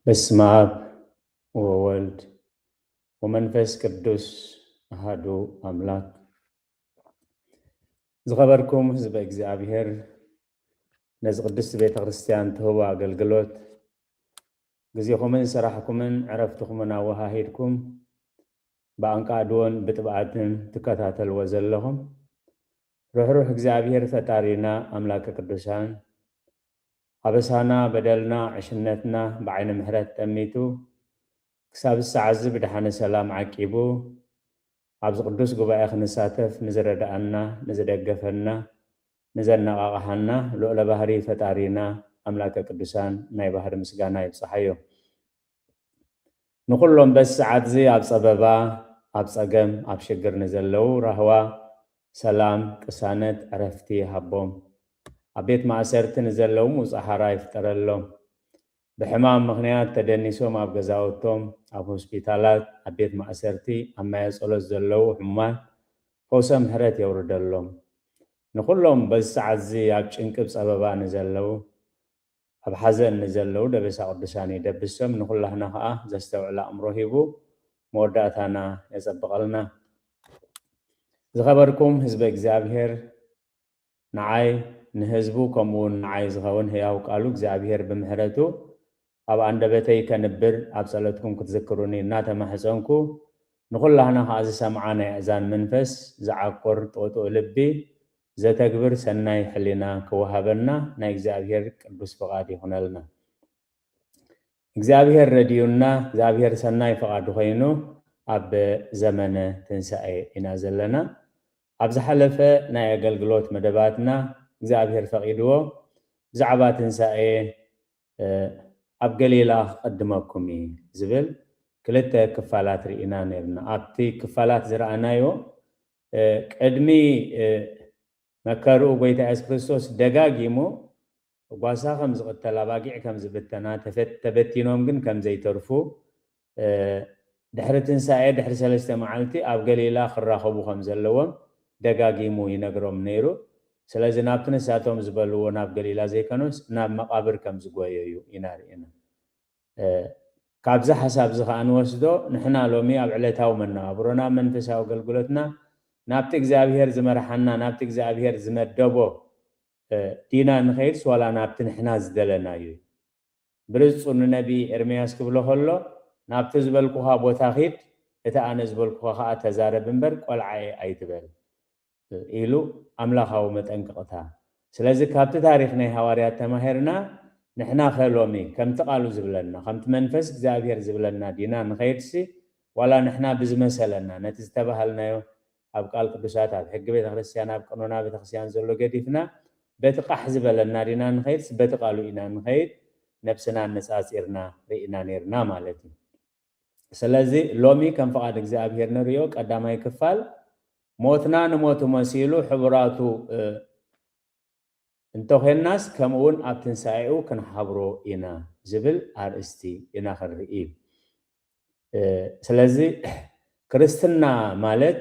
በስመ አብ ወወልድ ወመንፈስ ቅዱስ አሐዱ አምላክ። ዝኸበርኩም ህዝበ እግዚአብሔር ነዚ ቅድስት ቤተ ክርስቲያን ትህቡ አገልግሎት ግዚኹምን ስራሕኩምን ዕረፍትኹምን አወሃሂድኩም ብኣንቃድዎን ብጥብዓትን ትከታተልዎ ዘለኹም ርኅሩሕ እግዚአብሔር ፈጣሪና አምላከ ቅዱሳን አበሳና በደልና ዕሽነትና ብዓይነ ምሕረት ጠሚቱ ክሳብ ሰዓዚ ብድሓነ ሰላም ዓቂቡ ኣብዚ ቅዱስ ጉባኤ ክንሳተፍ ንዝረዳእና ንዝደገፈና ንዘነቃቕሓና ልዑለ ባህሪ ፈጣሪና አምላከ ቅዱሳን ናይ ባህሪ ምስጋና ይብፅሓዮ። ንኩሎም በዚ ሰዓት እዚ ኣብ ፀበባ ኣብ ፀገም ኣብ ሽግር ንዘለው ራህዋ ሰላም ቅሳነት ዕረፍቲ ሃቦም ኣብ ቤት ማእሰርቲ ንዘለው ውፅሓራ ይፍጠረሎም። ብሕማም ምክንያት ተደኒሶም ኣብ ገዛውቶም ኣብ ሆስፒታላት ኣብ ቤት ማእሰርቲ ኣብ ማየ ጸሎት ዘለው ሕሙማን ፈውሰ ምሕረት የውርደሎም። ንኩሎም በዚ ሰዓት እዚ ኣብ ጭንቅብ ፀበባ ንዘለው ኣብ ሓዘን ንዘለው ደበሳ ቅዱሳን ይደብሶም። ንኩላህና ከዓ ዘስተውዕል ኣእምሮ ሂቡ መወዳእታና የፀብቀልና። ዝኸበርኩም ህዝበ እግዚአብሔር ንዓይ ንህዝቡ ከምኡውን ንዓይ ዝኸውን ህያው ቃሉ እግዚአብሔር ብምሕረቱ ኣብ አንደበተይ ከንብር ኣብ ጸሎትኩም ክትዝክሩኒ እናተማሕፀንኩ ንኩላህና ከዓ ዝሰምዓ ናይ እዛን መንፈስ ዝዓኮር ጥቕጥቕ ልቢ ዘተግብር ሰናይ ሕሊና ክወሃበና ናይ እግዚአብሔር ቅዱስ ፍቃድ ይኹነልና። እግዚአብሔር ረድዩና እግዚአብሔር ሰናይ ፍቃዱ ኮይኑ ኣብ ዘመነ ትንሣኤ ኢና ዘለና። ኣብ ዝሓለፈ ናይ ኣገልግሎት መደባትና እግዚአብሔር ፈቂድዎ ብዛዕባ ትንሣኤ ኣብ ገሊላ ክቅድመኩም ዝብል ክልተ ክፋላት ርኢና ነርና። ኣብቲ ክፋላት ዝረአናዮ ቅድሚ መከርኡ ጎይታ ኢየሱስ ክርስቶስ ደጋጊሙ ጓሳ ከም ዝቅተል ኣባጊዕ ከም ዝብተና ተበቲኖም ግን ከም ዘይተርፉ ድሕሪ ትንሣኤ ድሕሪ 3 መዓልቲ ኣብ ገሊላ ክራኸቡ ከም ዘለዎም ደጋጊሙ ይነግሮም ነይሩ። ስለዚ ናብቲ ንሳቶም ዝበልዎ ናብ ገሊላ ዘይከኖስ ናብ መቃብር ከም ዝጎየዩ ኢና ርኢና። ካብዚ ሓሳብ እዚ ከዓ ንወስዶ ንሕና ሎሚ ኣብ ዕለታዊ መነባብሮና መንፈሳዊ ኣገልግሎትና ናብቲ እግዚአብሔር ዝመርሓና ናብቲ እግዚአብሔር ዝመደቦ ዲና ንኸይድስ ዋላ ናብቲ ንሕና ዝደለናዩ ብርፁ ንነቢ ኤርምያስ ክብሎ ከሎ ናብቲ ዝበልኩኻ ቦታ ኺድ እቲ ኣነ ዝበልኩኻ ከዓ ተዛረብ እምበር ቆልዓየ ኣይትበል ኢሉ ኣምላኻዊ መጠንቅቕታ። ስለዚ ካብቲ ታሪክ ናይ ሃዋርያት ተማሂርና ንሕና ኸሎሚ ከምቲ ቃሉ ዝብለና ከምቲ መንፈስ እግዚአብሔር ዝብለና ዲና ንኸይድሲ ዋላ ንሕና ብዝመሰለና ነቲ ዝተባሃልናዮ ኣብ ቃል ቅዱሳት ኣብ ሕጊ ቤተክርስቲያን ኣብ ቀኖና ቤተክርስቲያን ዘሎ ገዲፍና በቲ ቃሕ ዝበለና ዲና ንኸይድስ በቲ ቃሉ ኢና ንኸይድ ነብስና ነፃፂርና ርኢና ነርና ማለት እዩ። ስለዚ ሎሚ ከም ፍቃድ እግዚአብሔር ንሪኦ ቀዳማይ ክፋል ሞትና ንሞቱ መሲሉ ሕቡራቱ እንተኮይናስ ከምኡውን ኣብ ትንሣኤኡ ክንሓብሮ ኢና ዝብል ኣርእስቲ ኢና ክንርኢ። ስለዚ ክርስትና ማለት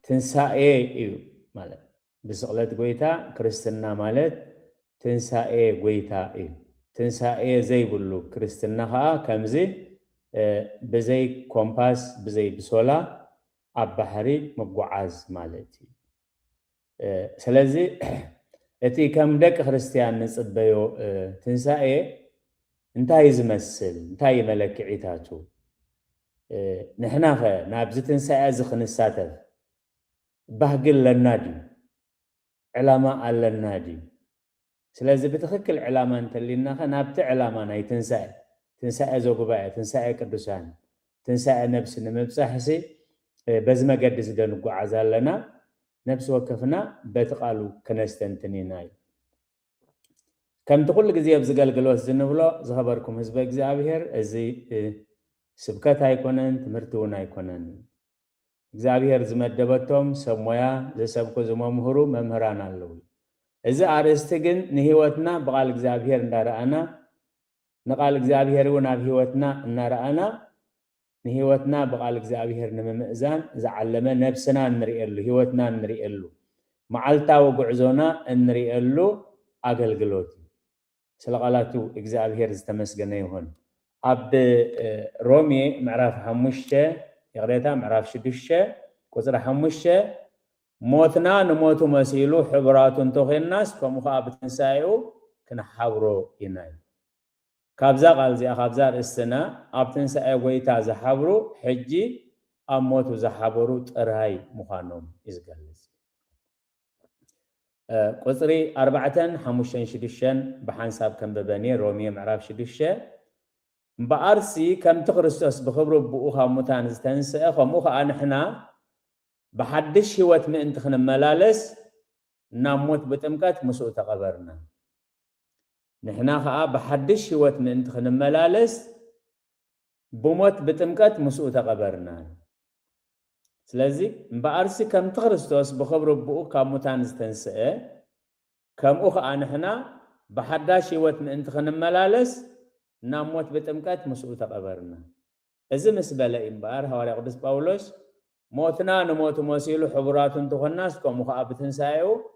ትንሣኤ እዩ ማለት ብስቕለት ጎይታ ክርስትና ማለት ትንሣኤ ጎይታ እዩ። ትንሣኤ ዘይብሉ ክርስትና ከዓ ከምዚ ብዘይ ኮምፓስ ብዘይ ብሶላ ኣብ ባሕሪ መጓዓዝ ማለት እዩ። ስለዚ እቲ ከም ደቂ ክርስቲያን ንፅበዮ ትንሣኤ እንታይ ዝመስል እንታይ መለክዒታቱ ንሕና ኸ ናብዚ ትንሣኤ እዚ ክንሳተፍ ባህጊ ኣለና ድዩ ዕላማ ኣለና ድዩ? ስለዚ ብትክክል ዕላማ እንተሊና ኸ ናብቲ ዕላማ ናይ ትንሣኤ ዘጉባኤ ትንሣኤ ቅዱሳን ትንሣኤ ነብሲ ንምብፃሕሲ በዚ መገዲ ዝደ ንጓዓዝ ኣለና። ነብሲ ወከፍና በቲ ቃሉ ክነስተንትን ኢና እዩ። ከምቲ ኩሉ ግዜ ብዝገልግሎት ዝንብሎ ዝኸበርኩም ህዝበ እግዚአብሔር እዚ ስብከት ኣይኮነን ትምህርቲ እውን ኣይኮነን። እግዚአብሔር ዝመደበቶም ሰብ ሞያ ዘሰብኩ ዝመምህሩ መምህራን ኣለዉ። እዚ ኣርእስቲ ግን ንህይወትና ብቃል እግዚአብሔር እንዳረኣና ንቃል እግዚአብሔር እውን ኣብ ህይወትና እናረኣና ንህይወትና ብቃል እግዚአብሔር ንምምእዛን ዝዓለመ ነብስና እንሪኤሉ ህይወትና እንሪኤሉ መዓልታዊ ጉዕዞና እንሪኤሉ ኣገልግሎት እዩ። سلقالاتو إجزابير زتمسجنا يهون أب رومي معرف حموشة يغريتها معرف شدوشة كسر حموشة موتنا نموتو مسيلو حبرات تخي الناس فمخابت نسايو كنا حبرو يناي كابزا قالزي أخابزار السنة أبتن سايو ويتا زحبرو حجي أموتو زحبرو ترهاي مخانوم إزقالز قصري 4:5 بحنساب كم ببني رومية معرف شدوشة بأرسي كم تخرستوس بخبرو بؤخا متانز تنسى خموخا أنحنا بحدش هوت من انتخنا ملالس نموت بتمكات مسوء تقبرنا نحنا خا بحدش هوت من انتخنا ملالس بموت بتمكات مسوء تقبرنا سلازي بأرسي كم تخرستوس بخبرو بؤخا متانز تنسى كم أخا نحنا بحدش هوت من انتخنا ملالس نموت بتمكات مسوء تقبرنا إذا مسبلا إمبار هواري قدس باولوس موتنا نموت مسيلو حبرات تخناس كم مخابتن سايو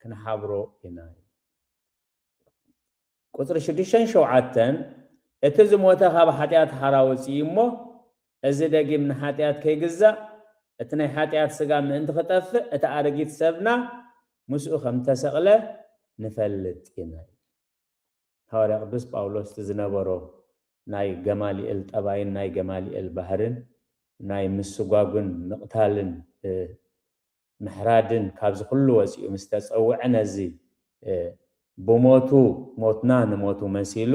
كن حبرو يناي قطر شديشن شوعتن اتز موتا خاب حاتيات حراوص يمو እዚ ደጊ ምን ሓጢያት ከይግዛ እቲ ናይ ሓጢያት ስጋ ምእንቲ ክጠፍ እቲ ኣረጊት ሰብና ምስኡ ከም ተሰቕለ ንፈልጥ ኢና ሐዋርያ ቅዱስ ጳውሎስ ዝነበሮ ናይ ገማሊኤል ጠባይን ናይ ገማሊኤል ባህርን ናይ ምስጓጉን ምቕታልን ምሕራድን ካብዚ ኩሉ ወፂኡ ምስ ተፀውዐ ነዚ ብሞቱ ሞትና ንሞቱ መሲሉ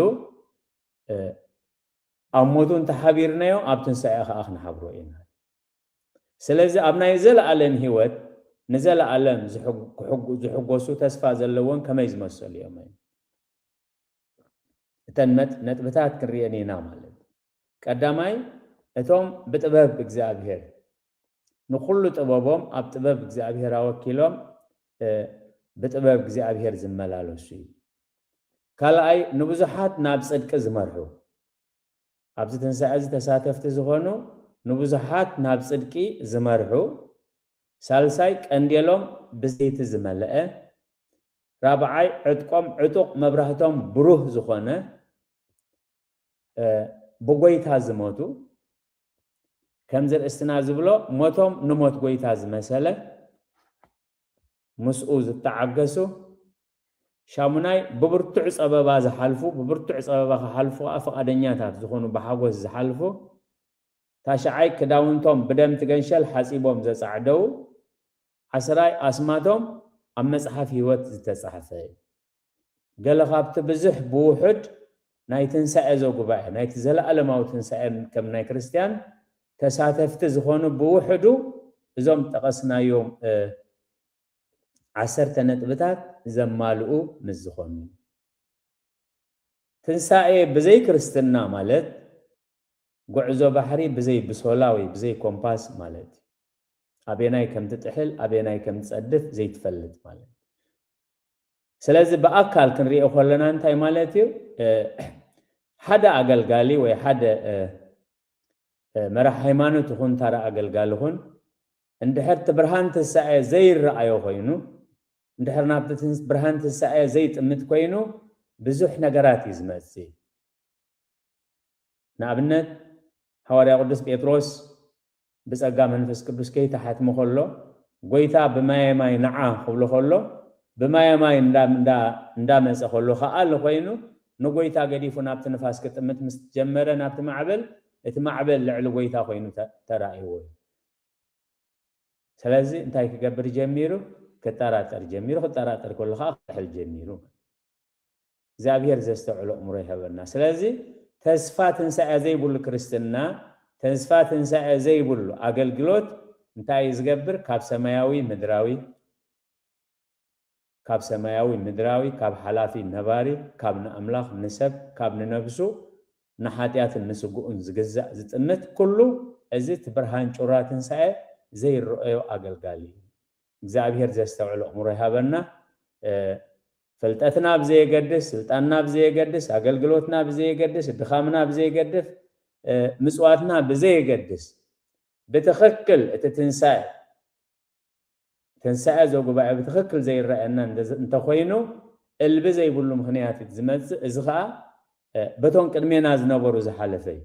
أموتو انت حبيرنايو أبتن سايخ أخنا حبرو إنا سلازي أبناي زل ألم هيوت نزل ألم زحقوسو تسفاز اللوان كما يزمسو اليومين تنمت نتبتات كرياني نامالد كداماي اتوم بتباب بكزابير نخلو تبابهم أبتباب بكزابير أوكيلهم بتباب بكزابير زمالالو سي كالاي نبزحات نابصدق زمرحو أبز تنسأز تساتفت زغنو نبزحات ناب صدقي زمرحو سالساي كانديلوم بزيت زملأ رابعاي عتقوم عتق مبرهتهم بروح زغنة بقويت هازموتو كمزر استناز بلو موتهم نموت قويت هاز مسألة مسؤوز التعقسو شامناي ببرتع صبابا زحلفو ببرتع صبابا خحلفو افقدنياتات زخونو بحاغوس زحلفو تاشعاي كداونتوم بدم تغنشل حسيبوم زصعدو عسراي اسماتهم ام مصحف هيوت زتصحفه قال خابت بزح بوحد ناي تنسا زو غبا ناي تزلالماو تنسا كم ناي كريستيان تساتفت زخونو بوحدو زوم تقسنا يوم 10 نطبታት ዘማልኡ ምዝኾኑ ትንሳኤ በዘይ ክርስትና ማለት ጉዕዞ ባህሪ በዘይ ብሶላዊ በዘይ ኮምፓስ ማለት አቤናይ ከም ትጥሕል አቤናይ ከም ትጸድፍ ዘይትፈልጥ ማለት ስለዚህ በአካል ክንሪኦ ኮለና እንታይ ማለት እዩ ሓደ አገልጋሊ ወይ ሓደ መራሕ ሃይማኖት ይኹን ታራ አገልጋሊ ይኹን እንድሕር ብርሃን ትንሳኤ ዘይረአዮ ኮይኑ እንደህርና በትንስ ብርሃን ትንሳኤ ዘይጥምት ኮይኑ ብዙሕ ነገራት ይዝመጽእ ንኣብነት ሐዋርያ ቅዱስ ጴጥሮስ ብጸጋ መንፈስ ቅዱስ ከይተሓትሞ ከሎ ጎይታ ብማየማይ ነዓ ክብሎ ከሎ ብማየማይ እንዳመጸ ከሎ ኸኣል ኮይኑ ንጎይታ ገዲፉ ናብቲ ንፋስ ክጥምት ምስ ጀመረ ናብቲ ማዕበል እቲ ማዕበል ልዕሊ ጎይታ ኮይኑ ተራእይዎ ስለዚ እንታይ ክገብር ጀሚሩ كتاراتر جميرو كتاراتر كل خاف حل جميرو زابير زستعلو أمره هبنا سلازي تسفات نساء زي بول كريستنا تسفات نساء زي بول أقل قلوت انتاي يزقبر كاب سماياوي مدراوي كاب سماياوي مدراوي كاب حلافي نباري كاب نأملاخ نسب كاب ننفسو نحاتيات النسقون زقزع زتمت كله ازيت برهان شورات نساء زي الرؤيو أقل قالي እግዚአብሔር ዘስተውዕሎ እምሮ ይሃበና ፈልጠትና ብዘይ የገድስ ስልጣንና ብዘይ የገድስ አገልግሎትና ብዘይ የገድስ ድኻምና ብዘይ የገድስ ምጽዋትና ብዘይ የገድስ በትክክል እቲ ትንሳኤ ዘጉባኤ በትክክል ዘይረአና እንተ ኮይኑ البزي يقولوا مخنيات زمز إزغاء بتون قدمينا زنبرو زحالفي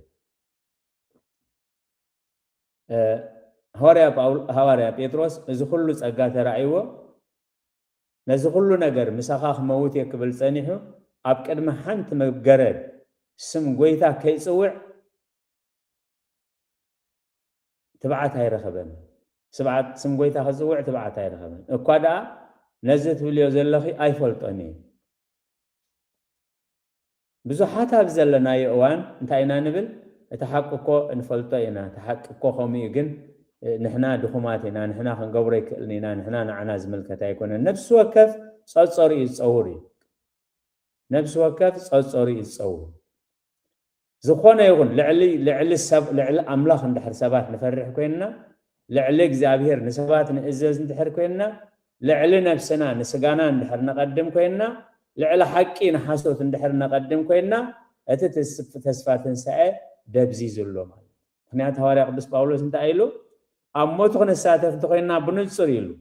هواريا بيتروس إذا كله سأجات رأيوه نزل كله نجر مسخاخ موت يقبل سنيه أبكر محنت مجرد سم قويتا كيسوع تبعت هاي رخبن سبعة سم قويتا خزوع تبعت هاي رخبن أقعد نزلت فيليو زلخي أي فلتاني بزحات هبزلنا يوان انتاينا نبل تحققوا انفلتينا تحققوا خمي جن نحنا دخوماتنا نحنا خنقوريك لنا نحنا نعناز ملكتا يكون نفس وكف صوري يتصوري نفس وكف صوري يتصور زخونا يقول لعلي أملاخ ندحر سبات نفرح كوينا لعلي اكزابير نسبات نئزز ندحر كوينا لعلي نفسنا نسقانا ندحر نقدم كوينا لعلي حقي نحاسوت ندحر نقدم كوينا تسفات نسعي دبزي زلو مال خنيات هواري قدس باولوس انت قايلو أموتو نساتف تخوينا بنصر يلو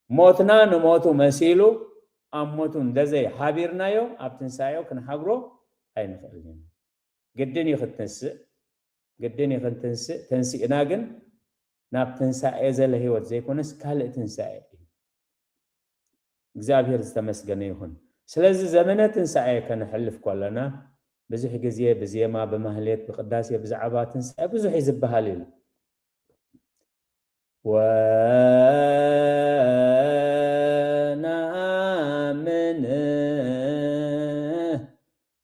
موتنا نموتو مسيلو أموتو ندزي حابيرنا يو أبتنسايو كنحقرو أي نخلين قدين يخد تنسي إناغن ناب تنساء إزال هيوت زي كونس كالق تنساء እግዚአብሔር ዝተመስገነ ይሁን ስለዚ ዘመነ ትንሳኤ ከነሕልፍ ኮለና ብዙሕ ግዜ በዜማ በማህሌት በቅዳሴ ብዛዕባ ትንሳኤ ብዙሕ ይዝበሃል እዩ ወነአምን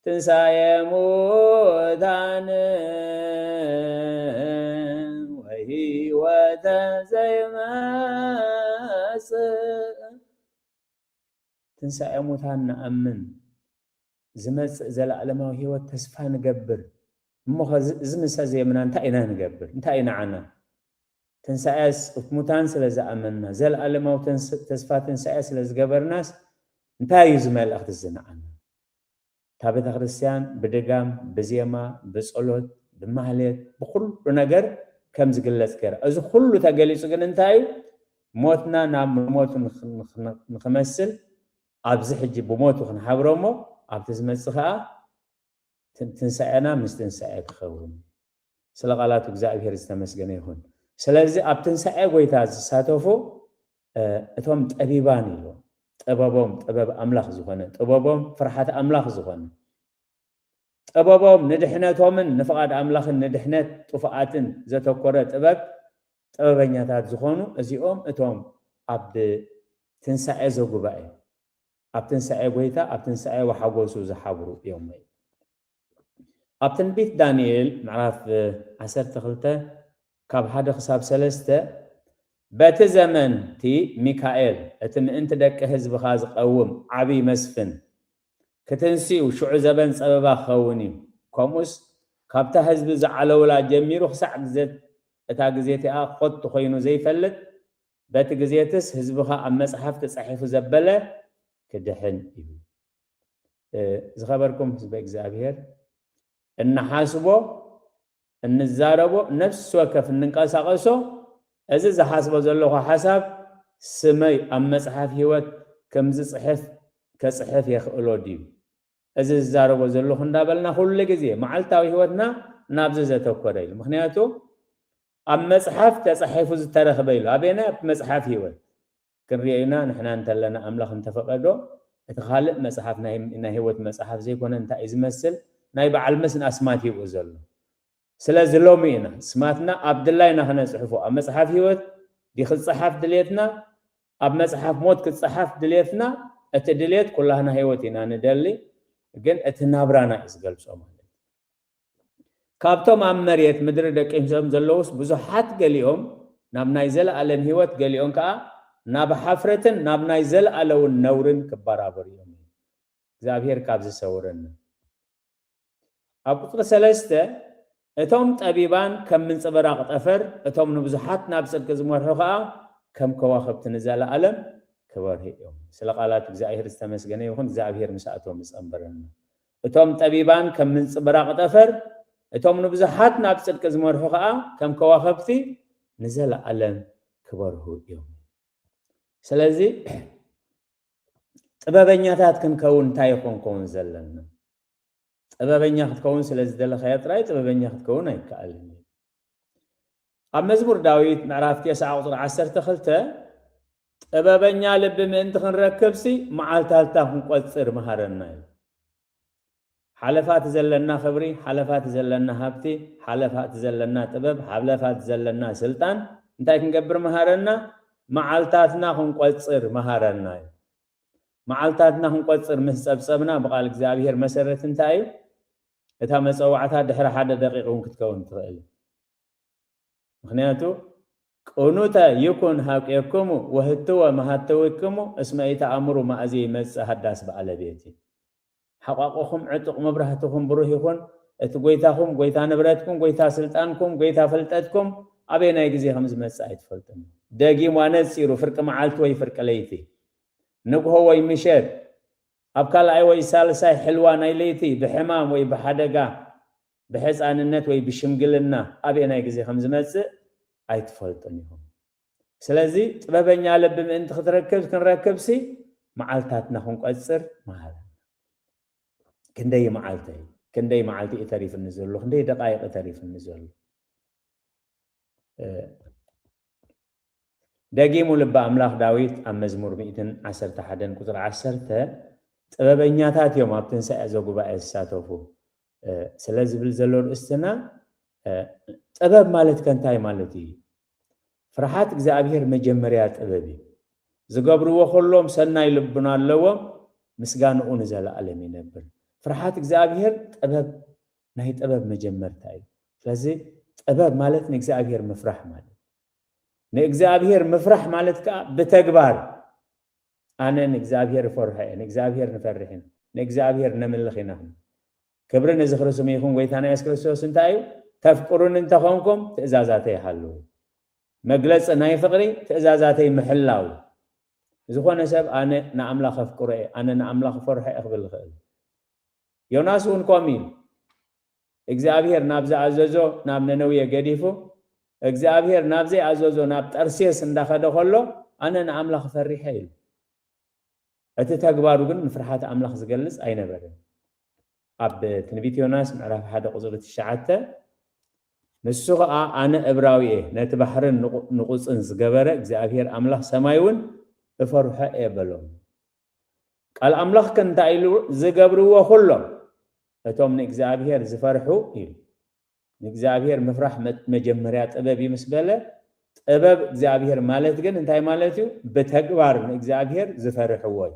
ትንሳኤ ሙታን ወሕይወተ ዘይመጽእ ትንሳኤ ሙታን ነአምን ዝመጽእ ዘለዓለማዊ ህይወት ተስፋ ንገብር እሞ ዝምሰ ዘየምና እንታይ ኢና ንገብር እንታይ ኢና ዓና ትንሳኤስ ሙታን ስለዝኣመንና ዘለዓለማዊ ተስፋ ትንሳኤ ስለዝገበርናስ እንታይ እዩ ዝመልእኽቲ ዝነዓና እታ ቤተ ክርስቲያን ብድጋም ብዜማ ብጸሎት ብማህሌት ብኩሉ ነገር ከም ዝግለጽ ገይራ እዚ ኩሉ ተገሊጹ ግን እንታይ እዩ ሞትና ናብ ሞት ንኽመስል ኣብዚ ሕጂ ብሞቱ ክንሓብሮሞ ኣብቲ ዝመጽእ ከዓ ትንሳኤና ምስ ትንሳኤ ክኸውን ስለ ቃላቱ እግዚአብሔር ዝተመስገነ ይሁን ስለዚ ኣብ ትንሳኤ ጎይታ ዝሳተፉ እቶም ጠቢባን እዮም ጥበቦም ጥበብ ኣምላኽ ዝኾነ ጥበቦም ፍርሓት ኣምላኽ ዝኾነ ጥበቦም ንድሕነቶምን ንፍቓድ ኣምላኽን ንድሕነት ጥፉኣትን ዘተኮረ ጥበበኛታት ዝኾኑ እዚኦም እቶም ኣብ ትንሳኤ ዘጉባኤ ኣብ ትንሳኤ ጎይታ ኣብ ትንሳኤ ወሓጎሱ ዝሓብሩ እዮም ኣብ ትንቢት ዳንኤል ምዕራፍ 12 ካብ 1 ክሳብ 3 በቲ ዘመንቲ ሚካኤል እቲ ምእንቲ ደቂ ህዝብኻ ዝቐውም ዓብይ መስፍን ክትንሲኡ ሽዑ ዘበን ፀበባ ክኸውን እዩ ከምኡስ ካብታ ህዝቢ ዝዓለውላ ጀሚሩ ክሳዕ ግዜት እታ ግዜቲኣ ኮቱ ኮይኑ ዘይፈልጥ በቲ ግዜትስ ህዝብኻ ኣብ መፅሓፍ ተፃሒፉ ዘበለ ክድሕን እዩ ዝኸበርኩም ህዝቢ እግዚአብሔር እናሓስቦ እንዛረቦ ነፍስ ወከፍ እንንቀሳቀሶ እዚ ዝሓስቦ ዘለኹ ሓሳብ ስመይ ኣብ መፅሓፍ ህይወት ከም ዝፅሕፍ ከፅሕፍ የኽእሎ ድዩ እዚ ዝዛረቦ ዘለኹ እንዳበልና ኩሉ ግዜ መዓልታዊ ህይወትና ናብዚ ዘተኮረ እዩ ምክንያቱ ኣብ መፅሓፍ ተፃሒፉ ዝተረኸበ ኢሉ ኣበና ኣብ መፅሓፍ ህይወት ክንሪአና ንሕና እንተለና ኣምላኽ እንተፈቐዶ እቲ ካልእ መፅሓፍ ናይ ህይወት መፅሓፍ ዘይኮነ እንታይ እዩ ዝመስል ናይ በዓል መስን ኣስማት ይብኡ ዘሎ ስለዚ ሎሚ ኢና ስማትና ኣብ ድላይና ክነፅሕፎ ኣብ መፅሓፍ ህይወት ክፅሓፍ ድሌትና ኣብ መፅሓፍ ሞት ክፅሓፍ ድሌትና እቲ ድሌት ኩላህና ህይወት ኢና ንደሊ ግን እቲ ናብራና እዩ ዝገልፆ ማለት ካብቶም ኣብ መሬት ምድሪ ደቂሶም ዘለውስ ብዙሓት ገሊኦም ናብ ናይ ዘለኣለም ህይወት ገሊኦም ከዓ ናብ ሓፍረትን ናብ ናይ ዘለኣለውን ነውርን ክበራበሩ እዮም እግዚአብሔር ካብ ዝሰውረና ኣብ ቁጥሪ 3 እቶም ጠቢባን ከም ምንጽበራቕ ጠፈር እቶም ንብዙሓት ናብ ጽድቂ ዝመርሑ ከዓ ከም ከዋኽብቲ ንዘለኣለም ክበርሑ እዮም ስለ ቃላት እግዚአብሔር ዝተመስገነ ይኹን እግዚአብሔር ምስኣቶም ይጸንበረና እቶም ጠቢባን ከም ምንጽበራቕ ጠፈር እቶም ንብዙሓት ናብ ጽድቂ ዝመርሑ ከዓ ከም ከዋኽብቲ ንዘለኣለም ክበርሑ እዮም ስለዚ ጥበበኛታት ክንከውን እንታይ ኮንኮን ዘለና ጥበበኛ ክትከውን ስለዚ ደለኻዮ ጥራይ ጥበበኛ ክትከውን ኣይከኣልን ኣብ መዝሙር ዳዊት ምዕራፍ 9 ቁጥሪ 12 ጥበበኛ ልቢ ምእንቲ ክንረክብሲ መዓልታታ ክንቆፅር መሃረና እዩ ሓለፋት ዘለና ክብሪ ሓለፋት ዘለና ሃብቲ ሓለፋት ዘለና ጥበብ ሓለፋት ዘለና ስልጣን እንታይ ክንገብር መሃረና መዓልታትና ክንቆፅር መሃረና እዩ መዓልታትና ክንቆፅር ምስ ፀብፀብና ብቃል እግዚአብሔር መሰረት እንታይ እዩ እታ መፀዋዕታ ድሕሪ ሓደ ደቂቕ እውን ክትከውን ትኽእል ምክንያቱ ቁኑተ ይኩን ሃቄክሙ ወህትወ መሃተወክሙ እስመ ኢተኣምሩ ማእዚ ይመፅእ ሃዳስ ባለቤት ሓቋቁኹም ዕጡቕ መብራህትኹም ብሩህ ይኹን እቲ ጎይታኹም ጎይታ ንብረትኩም ጎይታ ስልጣንኩም ጎይታ ፍልጠትኩም ኣበይ ናይ ግዜ ከም ዝመፅእ ኣይትፈልጡን ደጊሙ ኣነፂሩ ፍርቂ መዓልቲ ወይ ፍርቂ ለይቲ ንግሆ ወይ ምሸት ኣብ ካልኣይ ወይ ሳልሳይ ሕልዋ ናይ ለይቲ ብሕማም ወይ ብሓደጋ ብሕፃንነት ወይ ብሽምግልና ኣበይ ናይ ግዜ ከም ዝመፅእ ኣይትፈልጡን ኢኹም ስለዚ ጥበበኛ ልቢ ምእንቲ ክንረክብሲ መዓልታትና ክንቆፅር መሃር ክንደይ መዓልቲ እተሪፍኒ ዘሎ ክንደይ ደቃይቕ እተሪፍኒ ዘሎ ደጊሙ ልቢ ኣምላኽ ዳዊት ኣብ መዝሙር 111 ቁጥሪ 10 ጥበበኛታት እዮም ኣብ ትንሳኤ ዘጉባኤ ዝሳተፉ ስለዝብል ዘሎ ርእስትና ጥበብ ማለት ከንታይ ማለት እዩ ፍርሃት እግዚአብሔር መጀመርያ ጥበብ እዩ ዝገብርዎ ኩሎም ሰናይ ልቡና ኣለዎም ምስጋንኡ ንዘለኣለም ይነብር ፍርሃት እግዚአብሔር ጥበብ ናይ ጥበብ መጀመርታ እዩ ስለዚ ጥበብ ማለት ንእግዚአብሔር ምፍራሕ ማለት ንእግዚአብሔር ምፍራሕ ማለት ከዓ ብተግባር ኣነ ንእግዚአብሔር ፈርሐ ንእግዚአብሔር ንፈርሕ ንእግዚአብሔር ነምልኽ ኢና ክብሪ ንዝኽርስም ይኹን ጎይታና ኢየሱስ ክርስቶስ እንታይ እዩ ተፍቅሩን እንተኾንኩም ትእዛዛተይ ይሃልው መግለፂ ናይ ፍቅሪ ትእዛዛተይ ምሕላው ዝኾነ ሰብ ኣነ ንኣምላኽ ኣፍቅሮ እየ ኣነ ንኣምላኽ ፈርሐ ክብል ይኽእል ዮናስ እውን ከምኡ እዩ እግዚአብሔር ናብ ዝኣዘዞ ናብ ነነውየ ገዲፉ እግዚአብሔር ናብ ዘይኣዘዞ ናብ ጠርሴስ እንዳኸደ ከሎ ኣነ ንኣምላኽ ፈሪሐ ኢሉ እቲ ተግባሩ ግን ንፍርሃት ኣምላኽ ዝገልጽ ኣይነበረን ኣብ ትንቢት ዮናስ ምዕራፍ 1 ቁፅሪ 9 ንሱ ከዓ ኣነ ዕብራዊ እየ ነቲ ባሕርን ንቁፅን ዝገበረ እግዚአብሔር ኣምላኽ ሰማይ እውን እፈርሖ እየ በሎም ቃል ኣምላኽ ከንታይ ኢሉ ዝገብርዎ ኩሎም እቶም ንእግዚአብሔር ዝፈርሑ እዩ ንእግዚአብሔር ምፍራሕ መጀመርያ ጥበብ እዩ ምስ በለ ጥበብ እግዚአብሔር ማለት ግን እንታይ ማለት እዩ ብተግባር ንእግዚአብሔር ዝፈርሕዎ እዩ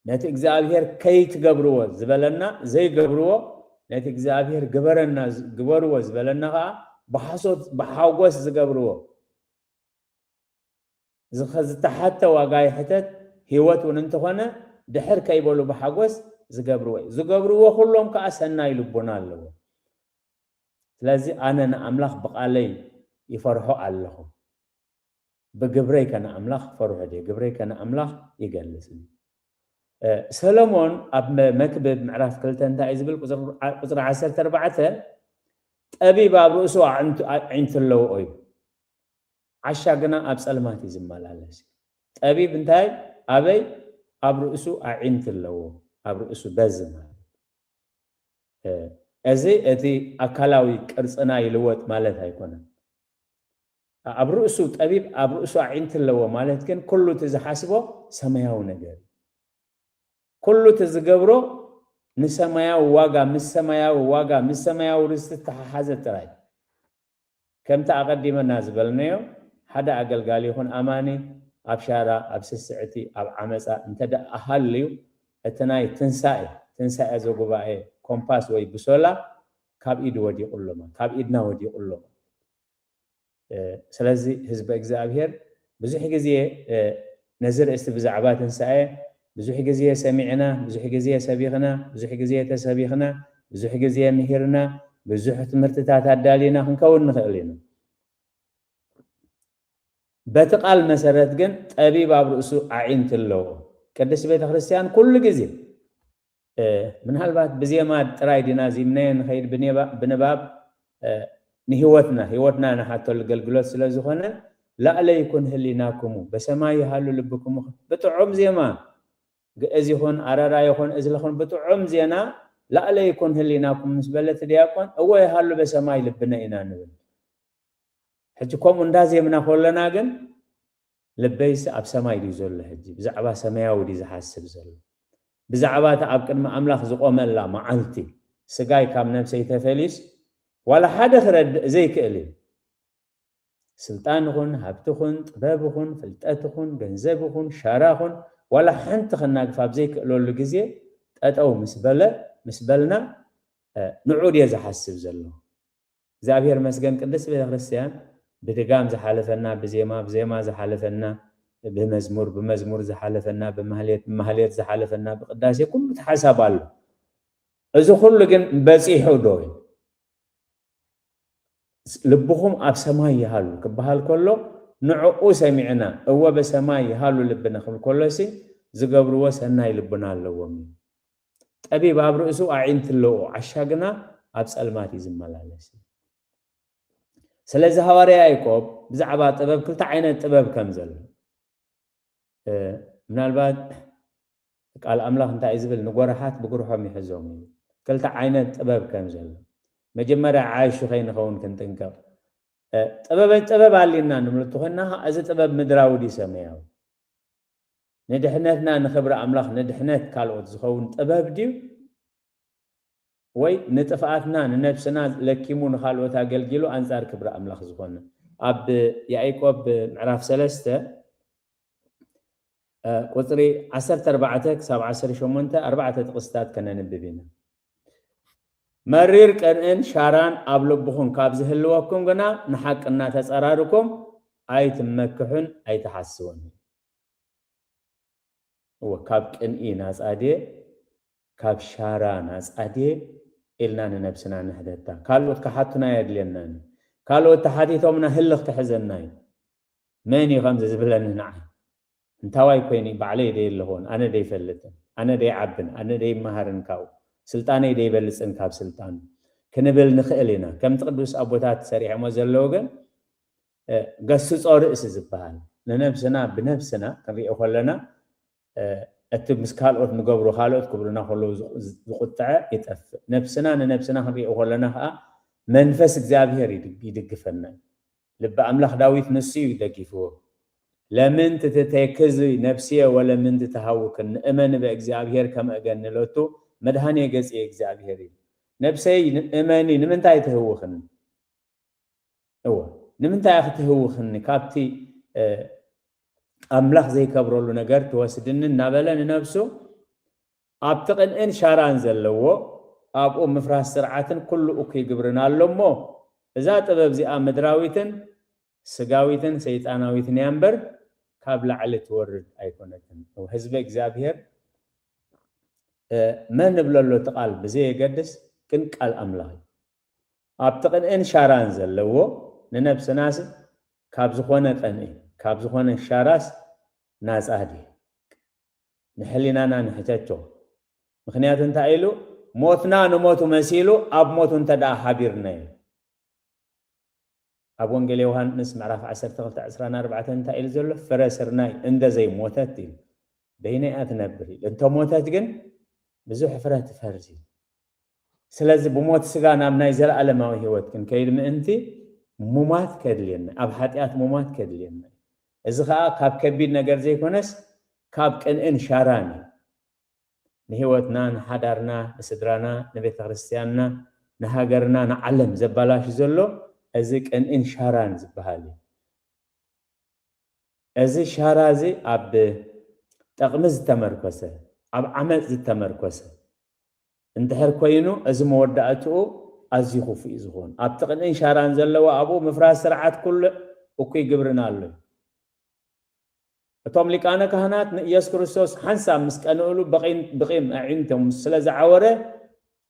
ነቲ እግዚአብሔር ከይትገብርዎ ዝበለና ዘይገብርዎ ነቲ እግዚአብሔር ግበረና ግበርዎ ዝበለና ከዓ ብሓሶት ብሓጎስ ዝገብርዎ ዝተሓተ ዋጋ ይሕተት ህይወት እውን እንተኾነ ድሕር ከይበሉ ብሓጎስ ዝገብርዎ ኩሎም ከዓ ሰናይ ልቦና ኣለዎ ስለዚ ኣነ ንኣምላኽ ብቃለይ ይፈርሖ ኣለኹ ብግብረይ ከነ ኣምላኽ ፈርሖ ደ ግብረይ ከነ ኣምላኽ ይገልጽ ሰሎሞን ኣብ መክብብ ምዕራፍ 2 እንታይ ዝብል ቁፅሪ 14 ጠቢብ ኣብ ርእሱ ኣዒንቱ ኣለዎ እዩ ዓሻ ግና ኣብ ጸልማት እዩ ዝመላለስ ጠቢብ እንታይ ኣበይ ኣብ ርእሱ ኣዒንቱ ኣለዎ ኣብ ርእሱ በዝ ማለት እዚ እቲ ኣካላዊ ቅርጽና ይልወጥ ማለት ኣይኮነን ኣብ ርእሱ ጠቢብ ኣብ ርእሱ ኣዒንቱ ኣለዎ ማለት ግን ኩሉ እቲ ዝሓስቦ ሰማያዊ ነገር ኩሉ እቲ ዝገብሮ ንሰማያዊ ዋጋ ምስ ሰማያዊ ርስቲ ተሓሓዘ ጥራይ ከምቲ ኣቐዲመና ዝበልናዮ ሓደ ኣገልጋሊ ይኹን ኣማኒ ኣብ ሻራ ኣብ ስስዕቲ ኣብ ዓመፃ እንተደኣ ሃልዩ እቲ ናይ ትንሳኤ ዘጉባኤ ኮምፓስ ወይ ብሶላ ካብ ኢድ ወዲቑሎማ ካብ ኢድና ወዲቑሎማ ስለዚ ህዝቢ እግዚአብሔር ብዙሕ ግዜ ነዚ ርእስቲ ብዛዕባ ትንሳኤ ብዙሕ ግዜ ሰሚዕና ብዙሕ ግዜ ሰቢኽና ብዙሕ ግዜ ተሰቢኽና ብዙሕ ግዜ ምሂርና ብዙሕ ትምህርትታት ኣዳሊና ክንከውን ንኽእል ኢና በቲ ቃል መሰረት ግን ጠቢብ ኣብ ርእሱ ኣዒንቱ ኣለዎ ቅድስት ቤተ ክርስቲያን ኩሉ ግዜ ምናልባት ብዜማ ጥራይ ዲና ዚምናየ ንኸይድ ብንባብ ንህይወትና ንሓተሉ ኣገልግሎት ስለ ዝኾነ لا عليكن هليناكم بسماي هالو لبكم بتعم زيما ازيخون ارارا يخون ازلخون بتعم زينا لا عليكن هليناكم مسبلت دياقون هو هالو بسماي لبنا إنا نبل حجكم اندازي منا كلنا جن لبيس اب سماي دي زول حجي بزعبا سماياو دي زحاسب زل بزعبا تاب قدم املاح زقوم لا معلتي سقاي كام نفسي تفليس ولا حدا خرد زي كالي سلطانكم هبتكم طبابكم فلتاتكم جنزبكم شاراكم ولا حنت خناق فاب زي كلو غزي تاتو مسبلنا نعود يزحسب زلو زابير مسجن قدس بيت ክርስቲያን بدقام زحالفنا بزيما زحالفنا بمزمور زحالفنا بمهليت زحالفنا بقداسي كل تحسب الله اذا كل جن بصيحو دوي لبهم اب سماي يهالو كبهال كله نعقو سمعنا هو بسماي يهالو لبنا خل كله سي زغبرو سناي لبنا اللوم طبي باب رؤسو اعينت له عشاغنا اب صلمات يزمالالس سلازي حواري يعقوب بزعبا طبب كلتا عينت طبب كمزل منالبات قال املاح انت ايزبل نغورحات بغرحهم يحزوم كلتا عينت طبب كمزل مجمرة عايشو خين خون كنتنكر طبب علينا نملتو خناها از طبب مدراودي سمياو ندحنتنا نخبر املاح ندحنت كالوت زخون طبب دي وي نطفاتنا ننفسنا لكيمون خالوت اገልግሎ አንፃር ክብረ املاح ዝኮነ اب ያዕቆብ ምዕራፍ 3 ቁጥሪ 14 ክሳብ 18 4 ጥቅስታት ከነንብብና مرير كأن شاران أبلبهم كابز هلوكم جنا نحقنا تسراركم أي تمكحون أي تحسون هو كاب كن ناس أدي كاب شارا ناس أدي إلنا نفسنا نحدثها قالوا تكحتنا يدلنا قالوا تحديثهم من هلخ تحزننا ماني خمسة زبلنا نعم انتواي كويني بعلي دي اللي هون أنا دي فلتن أنا دي عبن أنا دي مهرن كاو سلطاني دي بلسن كاب سلطان كنبل نخيلنا كم تقدس أبوتات سريع مزلوجا قصص أرئيس زبان لنفسنا بنفسنا كفي أخلنا أتب مسكال أوت نقبرو خالوت كبرنا خلو زقطع يتأف نفسنا كفي أخلنا منفس إجابير يدقفنا لبا أملاح داويت نسي يدقفوه لمن تتكزي نفسية ولا من تتهوك أمن بإجابير كما أجنلوتو مدهاني جزء إجابيري نفسي إيماني نمنتاي تهوخن هو نمنتاي تهوخن كابتي أملاح زي كبرولو نجار توسدن نابلن نفسه أبتقن إن شاران زلوا أبو مفرح سرعة كل أوكي جبرنا اللمو ذات ببزي مدراويتن سجاويتن سيطاناويتن ينبر كابل على تورد أيقونتن وحزب إجابير ما نبللو تقال بزي قدس كن قال أملاي أبتقن إن شاران زلوا ننفس ناس كابزخونا قنئ كابزخونا الشاراس ناس أهدي نحلنا نحتاجو مخنيات انتايلو موتنا نموتو مسيلو أب موتو انتدا حبيرنا أبو انجلي يوحنس معرف 10-14 انتايل زلو فرسرناي اند زي موتاتين بينيات نبري انتو موتات جن بزوح فرات فرزي سلازي بموت سغانا مناي زل علماوي هيوتكن كيد انتي مومات كدلينا اب حاتيات مومات كدلينا اذا كاب كبير نجر زي كونس كاب كن شاراني نهيوتنا نحضرنا نسدرانا نبيت ክርስቲያንና نهاجرنا نعلم زبالاش زلو ازي كن شاران زبحالي ازي شارازي اب تقمز تمركسه اب عمل زتمركسه انت هر كوينو از مودعتو ازي خوفي زغون ابتقن شاران زلوا ابو مفراس سرعات كل اوكي جبرنا الله اتوم لكانا كهنات يسوع كريستوس حنسا مسكنولو بقين عينتهم سلاذ عوره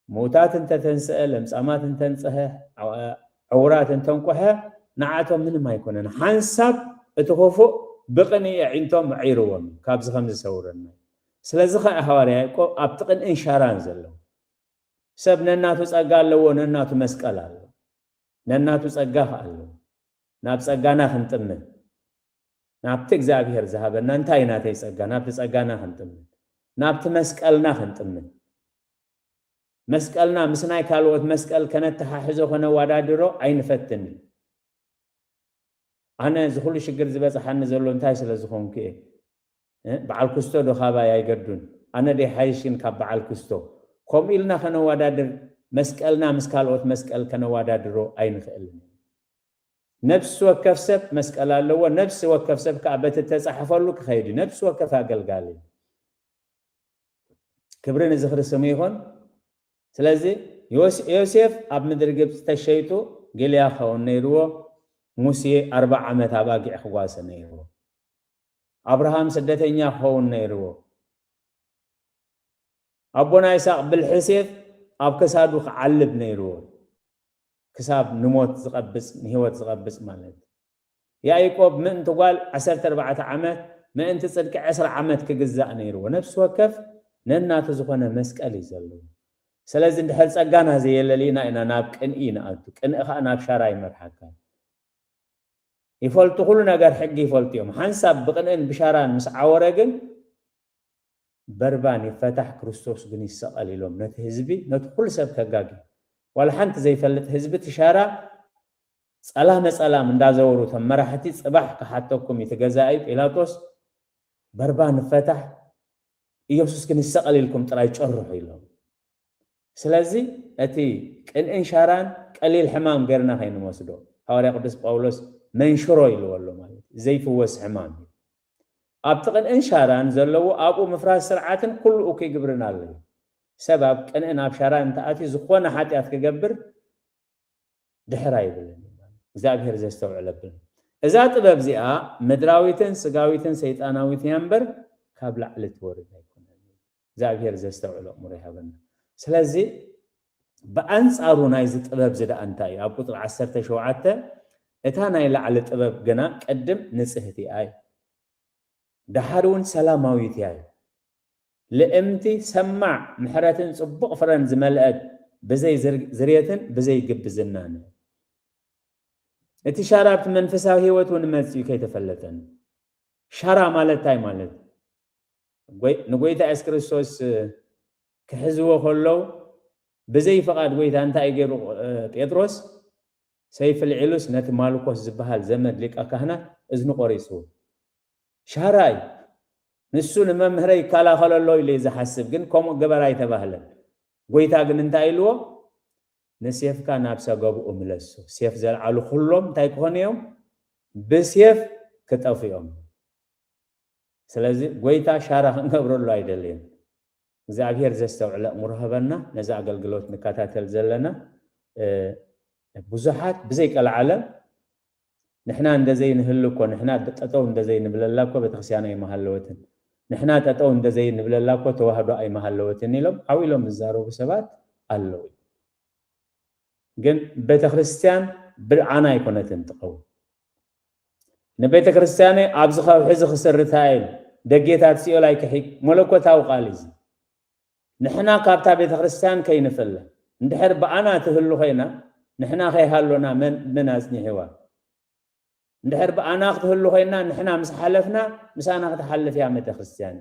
موتات انت تنسال مسامات انت تنصح عورات انت تنقحه نعاتهم من ما يكونن حنسب اتخوفو بقني عينتهم عيروهم كابز خمس سورنا سلازي حواري يعقوب ابتقن انشاران زلو سبنا الناتو صقا لو نناتو مسقال الله نناتو صقا الله ناب صقانا خنطم ናብቲ እግዚአብሔር ዝሃበና እንታይ ናተይ ጸጋ ናብቲ ጸጋና ክንጥምን ናብቲ መስቀልና ክንጥምን መስቀልና ምስናይ ካልኦት መስቀል ከነተሓሕዞ ከነዋዳድሮ ኣይንፈትን ኣነ ዝኹሉ ሽግር ዝበፅሓኒ ዘሎ እንታይ ስለ ዝኾንኩ በዓል ክርስቶ ዶ ካባይ ኣይገዱን ኣነ ደይ ሓይሽን ካብ በዓል ክርስቶ ከምኡ ኢልና ከነዋዳድር መስቀልና ምስ ካልኦት መስቀል ከነዋዳድሮ ኣይንኽእልን ነፍስ ወከፍ ሰብ መስቀል ኣለዎ ነፍስ ወከፍ ሰብ ከዓ በቲ ተጻሕፈሉ ክኸይድ ነፍስ ወከፍ ኣገልጋሊ ክብሪ ንዝኽሪ ስሙ ይኹን ስለዚ ዮሴፍ ኣብ ምድሪ ግብፅ ተሸይጡ ጌልያ ኸውን ነይርዎ ሙሴ 40 ዓመት ኣባጊዕ ክጓሰ ነይርዎ አብርሃም ስደተኛ ኸውን ነይርዎ አቦና ይስሐቅ ብልሕሴት ኣብ ክሳዱ ክዓልብ ነይርዎ ክሳብ ንሞት ዝቐብጽ ንህይወት ዝቐብጽ ማለት ያዕቆብ ምእንቲ ጓል 14 ዓመት ምእንቲ ጽድቂ 10 ዓመት ክግዛእ ነይርዎ ነፍስ ወከፍ ነናቱ ዝኾነ መስቀል እዩ ዘለዎ ስለዚ እንድሕር ጸጋና ዘየለሊና ኢና ናብ ቅንኢ ንኣቱ ቅንኢ ከዓ ናብ ሻራ ይመርሓካ ይፈልጡ ኩሉ ነገር ሕጊ ይፈልጡ እዮም ሓንሳብ ብቅንእን ብሻራን ምስ ዓወረ ግን በርባን ይፈታሕ ክርስቶስ ግን ይሰቐል ኢሎም ነቲ ህዝቢ ነቲ ኩሉ ሰብ ከጋጊ ዋላ ሓንቲ ዘይፈልጥ ህዝቢ ትሻራ ጸላም እንዳዘወሩ ተመራሕቲ ጽባሕ ክሓተኩም ይትገዛኢ ጲላጦስ በርባን ይፈታሕ ኢየሱስ ግን ይሰቐል ኢልኩም ጥራይ ጨርሑ ኢሎም ስለዚ እቲ ቅንእን ሻራን ቀሊል ሕማም ገርና ኸይንወስዶ ሐዋርያ ቅዱስ ጳውሎስ መንሽሮ ይልወሎ ማለት ዘይፍወስ ሕማም ኣብቲ ቅንእን ሻራን ዘለዎ ኣብኡ ምፍራስ ስርዓትን ኩሉ እኮ ይግብርና ኣሎ ሰበብ ቅንእን ኣብ ሻራን እንተኣቲ ዝኾነ ሓጢኣት ክገብር ድሕራ ይብልን እግዚአብሔር ዘስተውዕለብን እዛ ጥበብ እዚኣ ምድራዊትን ስጋዊትን ሰይጣናዊትን እምበር ካብ ላዕሊ ትወርድ ኣይኮነን እግዚአብሔር ዘስተውዕሎ እምሮ ይሃበና ስለዚ በአንጻሩ ናይዚ ጥበብ ዝዳ እንታይ ኣብ ቁጥር 17 እታ ናይ ላዕሊ ጥበብ ገና ቀድም ንጽህቲ ኣይ ደሓሩን ሰላማዊት ኣይ ለእምቲ ሰማዕ ምሕረትን ጽቡቕ ፍረን ዝመልአት ብዘይ ዝርየትን ብዘይ ግብዝናን እቲ ሻራ ኣብቲ መንፈሳዊ ህይወት እውን መጽኡ ከይተፈለጠን ሻራ ማለት እንታይ ማለት ንጎይታ ኢየሱስ ክርስቶስ ክሕዝዎ ከለው ብዘይ ፈቃድ ጎይታ እንታይ ገይሩ ጴጥሮስ ሰይፍ ልዕሉስ ነቲ ማልኮስ ዝበሃል ዘመድ ሊቀ ካህናት እዝኑ ቆሪጹ ሻራይ ንሱ ንመምህረ ይከላኸለሎ ኢሉ ዝሓስብ ግን ከምኡ ገበራ ኣይተባህለን ጎይታ ግን እንታይ ኢልዎ ንሴፍካ ናብ ሰገብኡ ምለሱ ሴፍ ዘልዓሉ ኩሎም እንታይ ክኾኑ እዮም ብሴፍ ክጠፉ እዮም ስለዚ ጎይታ ሻራ ክንገብረሉ ኣይደልየን እግዚአብሔር ዘስተውዕለ እምሮ ሃበና ነዛ ኣገልግሎት ንከታተል ዘለና ብዙሓት ብዘይ ቀልዓለ ንሕና እንደዘይ ንህልኮ ንሕና ጠጠው እንደዘይ ንብለላኮ ቤተክርስቲያን ኣይመሃለወትን ንሕና ጠጠው እንደዘይ ንብለላኮ ተዋህዶ ኣይመሃለወትን ኢሎም ሓዊሎም ዝዛረቡ ሰባት ኣለዉ ግን ቤተክርስቲያን ብርዓና ኣይኮነትን ትቐው ንቤተክርስቲያን ኣብዚ ኸውሒ ክስርታ ኢሉ ደጌታት ሲኦል ኣይክሒቅ መለኮታዊ ቃል እዩ ንሕና ካብታ ቤተክርስቲያን ከይንፍለ እንድሕር በኣና ትህሉ ኸይና ንሕና ኸይሃሎና ምን ኣጽኒሕዋ እንድሕር በኣና ክትህሉ ኸይና ንሕና ምስ ሓለፍና ምሳና ክትሓልፍ እያ ቤተክርስቲያን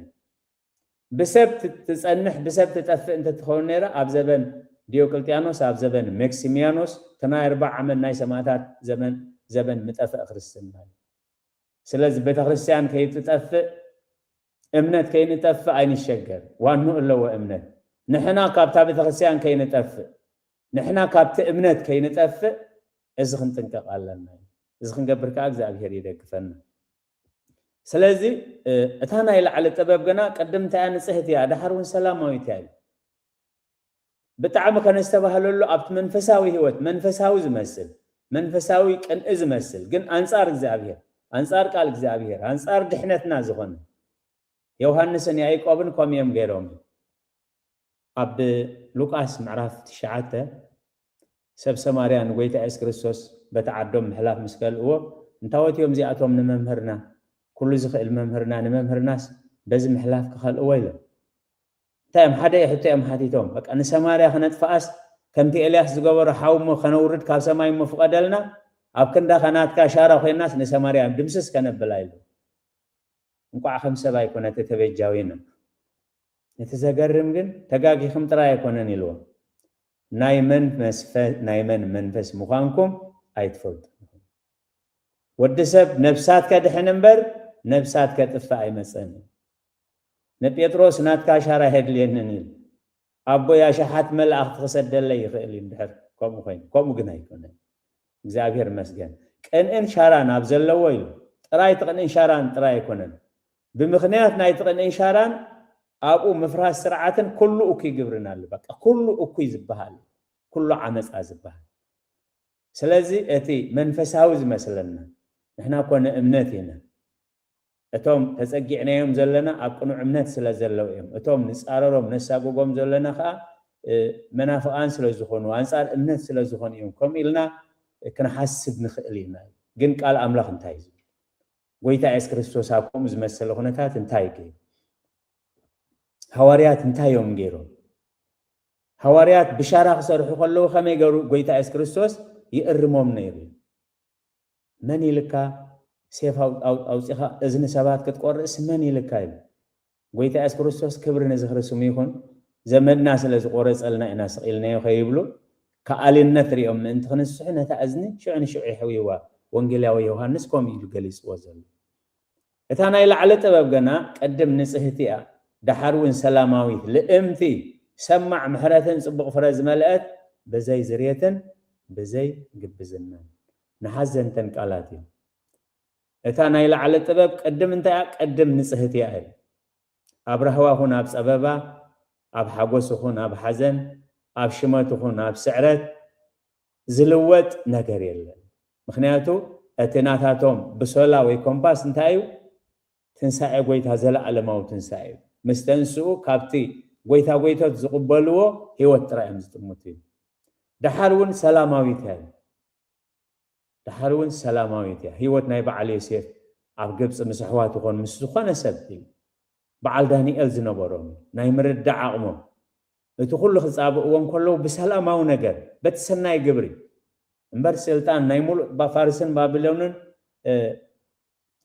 ብሰብ ትጸንሕ ብሰብ ትጠፍእ እንትትኸውን ነይራ ኣብ ዘበን ዲዮቅልጥያኖስ ኣብ ዘበን መክሲሚያኖስ ተናይ 40 ዓመት ናይ ሰማዕታት ዘበን ምጠፍእ ክርስትና ስለዚ ቤተክርስቲያን ከይትጠፍእ እምነት ከይንጠፍእ ኣይንሸገር ዋኑ ኣለዎ እምነት ንሕና ካብታ ቤተክርስቲያን ከይንጠፍእ ንሕና ካብቲ እምነት ከይንጠፍእ እዚ ክንጥንቀቕ ኣለና እዚ ክንገብር ከዓ እግዚአብሔር ይደግፈና ስለዚ እታ ናይ ላዕሊ ጥበብ ገና ቀድምታ ንጽህት እያ ድሓሩን ሰላማዊት እያ ብጣዕሚ ከነስተባህለሉ ኣብቲ መንፈሳዊ ህይወት መንፈሳዊ ዝመስል መንፈሳዊ ቅንኢ ዝመስል ግን አንጻር እግዚአብሔር አንጻር ቃል እግዚአብሔር አንጻር ድሕነትና ዝኾነ ዮሐንስን ያዕቆብን ኮሚዮም ገይሮም ኣብ ሉቃስ ምዕራፍ 9 ሰብ ሰማርያ ንጎይታ ኢየሱስ ክርስቶስ በተዓዶም ምሕላፍ ምስ ከልእዎ እንታወትዮም እዚኣቶም ንመምህርና ኩሉ ዝኽእል መምህርና ንመምህርናስ በዚ ምሕላፍ ክኸልእዎ ኢሎም ታይም ሓደ ሕቶኦም ሓቲቶም በቃ ንሰማርያ ክነጥፋኣስ ከምቲ ኤልያስ ዝገበሮ ሓውሞ ከነውርድ ካብ ሰማይ ፍቀደልና ኣብ ክንዳ ኸናትካ ሻራ ኮይናስ ንሰማርያ ድምስስ ከነብላ ኢሉ እንኳ خمسة بايكون تتبجاوينا نتزغرم ግን ተጋጊኹም ጥራ አይኮነን ይልዎ ናይመን መንፈስ ምዃንኩም አይትፈልጡ ወድሰብ ነፍሳት ከድሕን እምበር ነፍሳት ከጥፋ አይመፀን ነጴጥሮስ ናትካ ሻራ ሄድልየንን ይል አቦ ያሻሓት መልአክ ተሰደለ ይኽእል እንድሕር ከምኡ ግን አይኮነን እግዚአብሔር መስገን ቅንእን ሻራን ኣብ ዘለዎ ኢሉ ጥራይ ትቅንእን ሻራን ጥራይ አይኮነን ብምኽንያት ናይ ትቅንእን ሻራን አቡ መፍራስ ስርዓትን ኩሉ እኩ ይግብርናል በቃ ኩሉ እኩ ይዝባሃል ኩሉ ዓመፃ ዝባሃል ስለዚህ እቲ መንፈሳዊ ዝመስለና ንሕና ኮነ እምነት ኢና እቶም ተጸጊዕናዮም ዘለና ኣብ ቅኑዕ እምነት ስለ ዘለው እዮም እቶም ንጻረሮም ነሳጎጎም ዘለና ከዓ መናፍቃን ስለ ዝኾኑ አንጻር እምነት ስለ ዝኾኑ እዮም ከም ኢልና ክንሓስብ ንኽእል ኢና ግን ቃል ኣምላኽ እንታይ እዩ ጎይታ ኢየሱስ ክርስቶስ ኣብኩም ዝመሰለ ኩነታት እንታይ እዩ حواريات انتايوم غيرو حواريات بشارة خسرحو خلو خمي قويتا إيس كريستوس يقرموم نيرو من يلكا سيف أو سيخا إذن سبات كتقرس من يلكا قويتا إيس كريستوس كبر نزخر سميخون زمن ناس اللي قرس قلنا إناس قلنا يخيبلو كألين نثري أم انت خنسحنا تأذني شعي حويوا وانجليا ويوهانس كوم يلقليس وزل إتانا إلا على تبابقنا قدم نسهتيا دحرون سلاماويت لأمتي سمع محرتن صبغ فرز ملأت بزي زريتن بزي قبزنان نحزن تنقالاتي اتانا إلى على الطباب قدم انت قدم نصهتي أهل أبرهوا هنا بسببا أب حقوس هنا بحزن أب شمات هنا بسعرت زلوت نقر يلا مخنياتو اتناتاتهم بسولا ويكمباس انتايو تنساعي قويت هزلا على موت تنساعي مستنسو كابتي قويتا تزقبلوه هيوت ترى مستموتين دحرون سلاماويتها دحرون سلاماويتها هيوت نايبا عليه سيف عب قبص مسحوات وخون مسخونه سبتي بعل دانيال زنبروم نايمر الدعاقمو تقول له خصابو وان كله بسلاماو ነገር بتسناي قبري امبر سلطان نايمول بفارسن بابلونن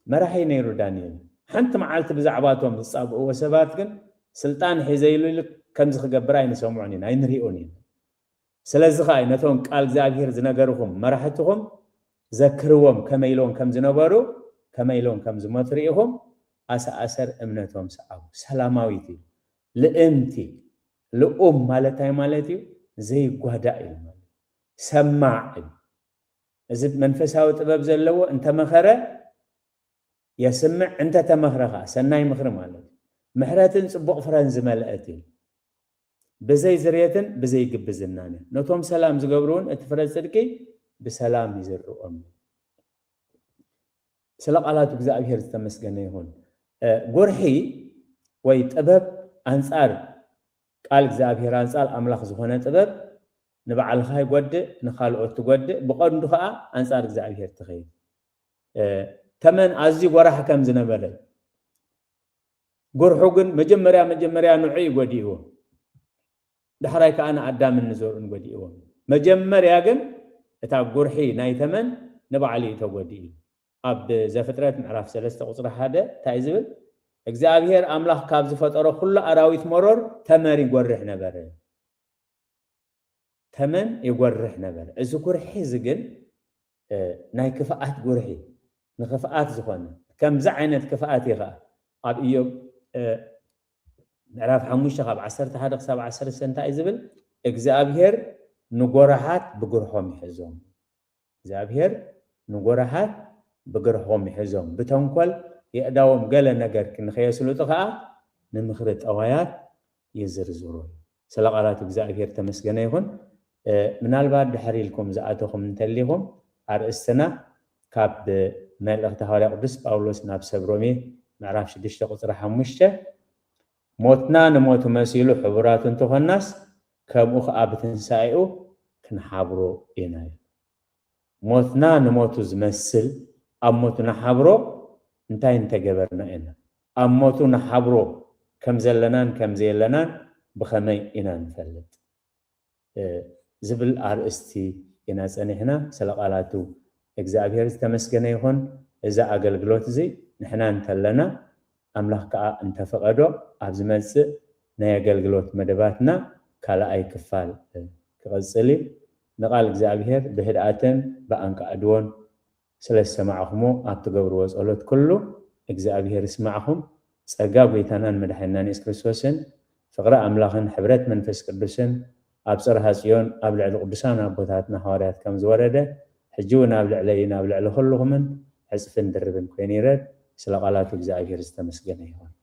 مراحي نيرو دانيال حنت معالت بزعباتهم الصابو وسبات كن سلطان حزيلو لك كم زخ قبر اين سمعونين اين ريونين سلازخ اينتون قال እግዚአብሔር ዝነገርኩም መራሕትኩም ዘክርዎም ከመይሎን ከም ዝነበሩ ከመይሎን ከም ዝመትሪኢኹም አሰር እምነቶም ሰዓው ሰላማዊት ለእምቲ ለኡም ማለታይ ማለት እዩ ዘይጓዳእ እዩ ሰማዕ እዚ መንፈሳዊ ጥበብ ዘለዎ እንተ መኸረ يسمع انت تمخرخا سناي مخر مالك محرتن صبق فرنز ملأتي بزي زريتن بزي قبزنانه نوتهم سلام زقبرون اتفرز صدقي بسلام يزرؤهم سلام على እግዚአብሔር ተመስገነ ይሁን ጎርሒ ወይ ጥበብ አንፃር ቃል እግዚአብሔር አንፃር አምላኽ ዝኾነ ጥበብ ንበዓልኻ ይጎድእ ንኻልኦት ትጎድእ ብቐንዱ ከዓ አንፃር እግዚአብሔር ትኸይድ ተመን አዚ ጎራህ ከም ዝነበረ ጎርሑ ግን መጀመሪያ ንዑ ይጎዲእዎ دحراي كأنا أدام النزور نقولي إيوه مجمر ياجن تاجرحي نايتمن نبعلي تقولي أب زفترات معرف سلسة قصر هذا تعزبل إجزابير أملاح كابز فترة كل أراويت مرور تمارين جرح نبره تمن يجرح نبره الذكر حزقن ناي كفاءات جرحي نكفاءات زخانة كم زعنت كفاءات يغا أب إيوب نعرف حموش خاب 10 حدق 17 سنة تعزبل إجزابير نجرحات بجرحهم يحزون إجزابير نجرحات بجرحهم يحزون بتنقل يقدروا مقالة نجار كن خياسلو تقع نمخرط أويات يزرزرون سلقالات إجزابير تمسجنيهم من البعد بحريلكم زعاتهم نتليهم أرستنا كاب مال اختهاري قدس باولوس ناب سبرومي نعرفش ديش تقصر حموشته موتنا نموت مسيلو حبرات انتوها الناس كموخ آبتن سايقو كنحابرو إناي موتنا نموت زمسل أموتو نحابرو انتاي انتا قبرنا إنا أموتو نحابرو كم زلنان كم زيلنان بخمي إنا نفلت زبل RST إنا سأني هنا سلقالاتو إجزابير استمسكنا يهون إذا أقل قلوت زي نحنا نتلنا أملاك كا أنت فقدو أبزمنس نيجلجلوت مدباتنا كلا أي كفال كغزلي نقال እግዚአብሔር بهدأتن بأنك أدون سلسة معهمو أبتقبر وزقلت كله እግዚአብሔር اسمعهم سأقاب ويتانان مدحنان إسكريسوسن فقراء أملاخن حبرت منفس قدسن أبصر هاسيون أبلع القدسان أبوتاتنا حواريات كم زوردة حجون أبلع لخلهم من حسفن دربن كوينيرد سلقالاتو እግዚአብሔር استمسجنه